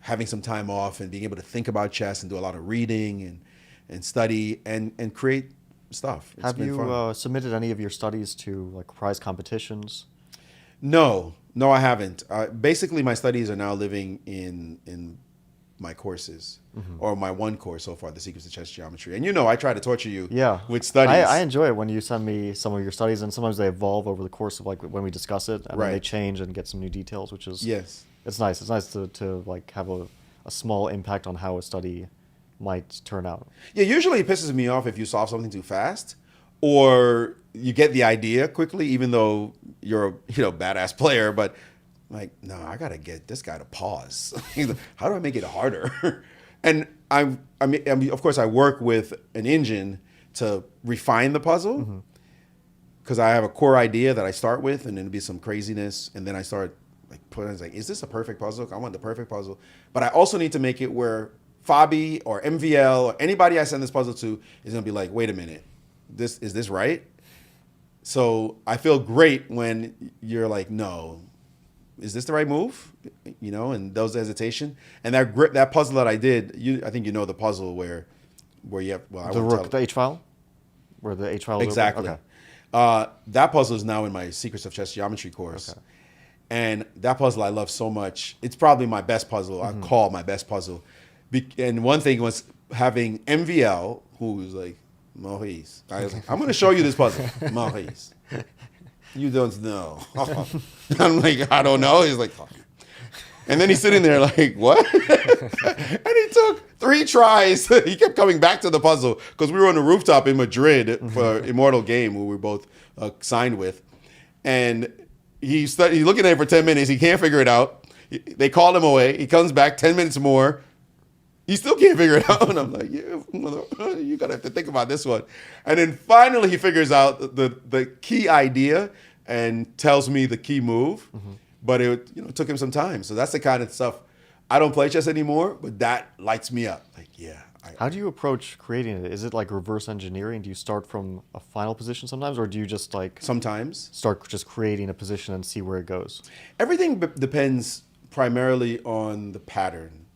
having some time off and being able to think about chess and do a lot of reading and study and create stuff. It's Have been you fun. submitted any of your studies to like prize competitions? No, I haven't. Basically, my studies are now living in my courses, or my one course so far, The Secrets of Chess Geometry. And I try to torture you Yeah, with studies. I enjoy it when you send me some of your studies, and sometimes they evolve over the course of like when we discuss it, and then they Right. change and get some new details, which is Yes. It's nice. It's nice to like have a small impact on how a study might turn out. Yeah, usually it pisses me off if you solve something too fast, or you get the idea quickly, even though you're a badass player. But like, no, I gotta get this guy to pause. How do I make it harder? And I mean, of course, I work with an engine to refine the puzzle because I have a core idea that I start with, and then it'll be some craziness, and then I start like putting. It's like, is this a perfect puzzle? I want the perfect puzzle, but I also need to make it where Fabi or MVL or anybody I send this puzzle to is gonna be like, wait a minute, is this right? So I feel great when you're like, no, is this the right move? And those hesitation and that puzzle that I did. I think the puzzle where you have The H file, where the H file is exactly. Okay. That puzzle is now in my Secrets of Chess Geometry course. Okay. And that puzzle I love so much. It's probably my best puzzle. I call my best puzzle. And one thing was having MVL, who was like, Maurice. I was like, I'm going to show you this puzzle. Maurice. You don't know. I'm like, I don't know. He's like, oh. And then he's sitting there like, what? And he took 3 tries. He kept coming back to the puzzle because we were on the rooftop in Madrid for Immortal Game, who we were both signed with. And he's looking at it for 10 minutes. He can't figure it out. They call him away. He comes back 10 minutes more. He still can't figure it out. And I'm like, yeah, you're going to have to think about this one. And then finally he figures out the key idea and tells me the key move. But it took him some time. So that's the kind of stuff. I don't play chess anymore, but that lights me up. Like, yeah. How do you approach creating it? Is it like reverse engineering? Do you start from a final position sometimes, or do you just like sometimes start just creating a position and see where it goes? Everything depends primarily on the pattern.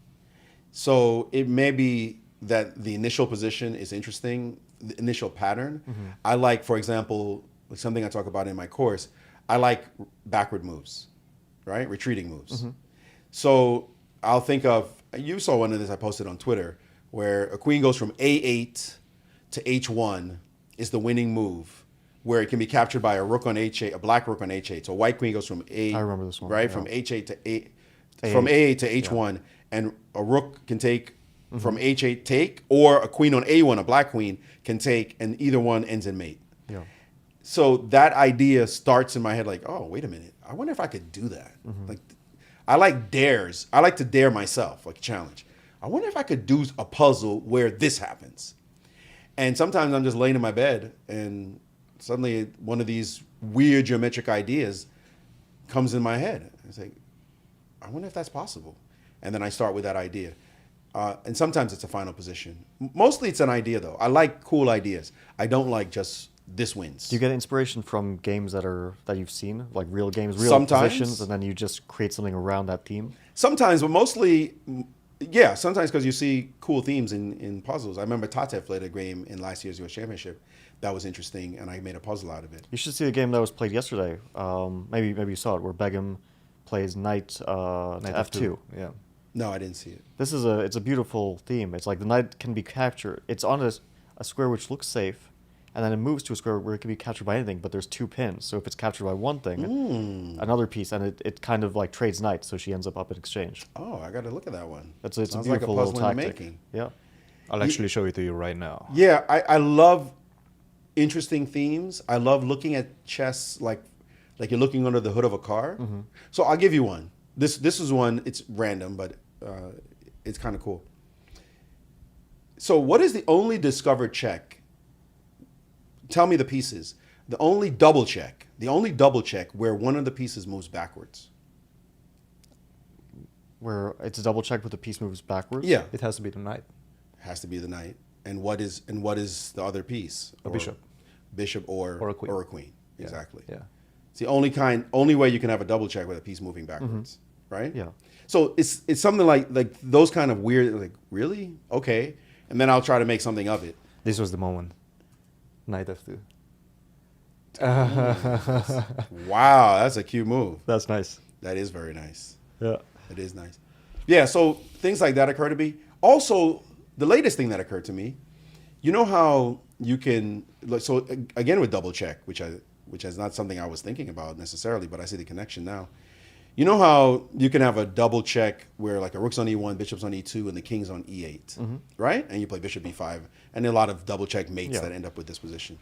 So it may be that the initial position is interesting, the initial pattern. I like, for example, something I talk about in my course, I like backward moves, right? Retreating moves. So I'll think of, you saw one of this I posted on Twitter, where a queen goes from A8 to H1 is the winning move, where it can be captured by a rook on H8, a black rook on H8. So white queen goes from A, I remember this one, right? yeah. From H8 to A8. from A8 to H1, and a rook can take from H8 take, or a queen on A1, a black queen can take, and either one ends in mate. Yeah. So that idea starts in my head like, oh, wait a minute. I wonder if I could do that. Like, I like dares. I like to dare myself, like a challenge. I wonder if I could do a puzzle where this happens. And sometimes I'm just laying in my bed and suddenly one of these weird geometric ideas comes in my head. It's like, I wonder if that's possible. And then I start with that idea. And sometimes it's a final position. Mostly it's an idea, though. I like cool ideas. I don't like just this wins. Do you get inspiration from games that you've seen, like real games, real Sometimes. positions, and then you just create something around that theme? Sometimes, but mostly, yeah, sometimes because you see cool themes in puzzles. I remember Tatev played a game in last year's US Championship that was interesting, and I made a puzzle out of it. You should see a game that was played yesterday. Maybe you saw it, where Begum plays knight F2. Yeah. No, I didn't see it. It's a beautiful theme. It's like the knight can be captured. It's on a square which looks safe, and then it moves to a square where it can be captured by anything, but there's 2 pins. So if it's captured by one thing, another piece, and it kind of like trades knights, so she ends up in exchange. Oh, I got to look at that one. It's Sounds a beautiful like a puzzle little in the tactic. making. Yeah. I'll actually show it to you right now. Yeah, I love interesting themes. I love looking at chess like you're looking under the hood of a car. So I'll give you one. This is one. It's random, but it's kind of cool. So what is the only discovered check? Tell me the pieces. The only double check where one of the pieces moves backwards. Where it's a double check, but the piece moves backwards. Yeah, It has to be the knight. has to be the knight. And what is the other piece? A bishop. Bishop or Or a queen. Yeah. Exactly. Yeah. It's the only way you can have a double check with a piece moving backwards. right? Yeah. So it's something like those kind of weird, like, really? Okay. And then I'll try to make something of it. This was the moment. Knight F2. Wow, that's a cute move. That's nice. That is very nice. Yeah. It is nice. Yeah, so things like that occur to me. Also, the latest thing that occurred to me, you know how you can, so again with double check, which is not something I was thinking about necessarily, but I see the connection now. You know how you can have a double check where like a rook's on e1, bishop's on e2, and the king's on e8, right? And you play bishop b5, and there are a lot of double check mates that end up with this position.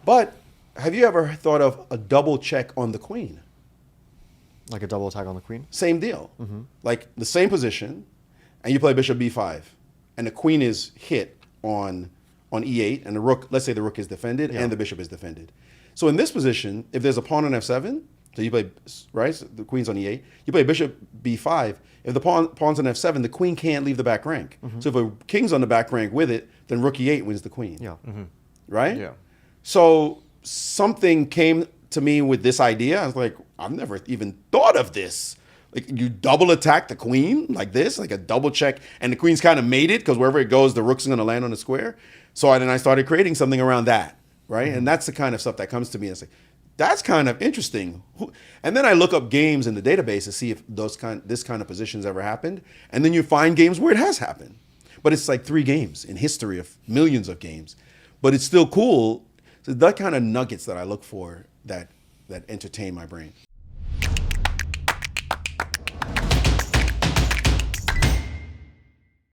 But have you ever thought of a double check on the queen? Like a double attack on the queen? Same deal. Like the same position, and you play bishop b5, and the queen is hit on e8, and the rook, let's say the rook is defended and the bishop is defended. So in this position, if there's a pawn on f7, so you play, right, so the queen's on e8, you play bishop b5. If the pawn's on f7, the queen can't leave the back rank. So if a king's on the back rank with it, then rook e8 wins the queen. Yeah. Right? Yeah. So something came to me with this idea. I was like, I've never even thought of this. Like you double attack the queen like this, like a double check, and the queen's kind of mated because wherever it goes, the rook's going to land on the square. So then I started creating something around that, right? And that's the kind of stuff that comes to me. It's like, that's kind of interesting. And then I look up games in the database to see if this kind of positions ever happened. And then you find games where it has happened. But it's like 3 games in history of millions of games. But it's still cool. So that kind of nuggets that I look for that entertain my brain.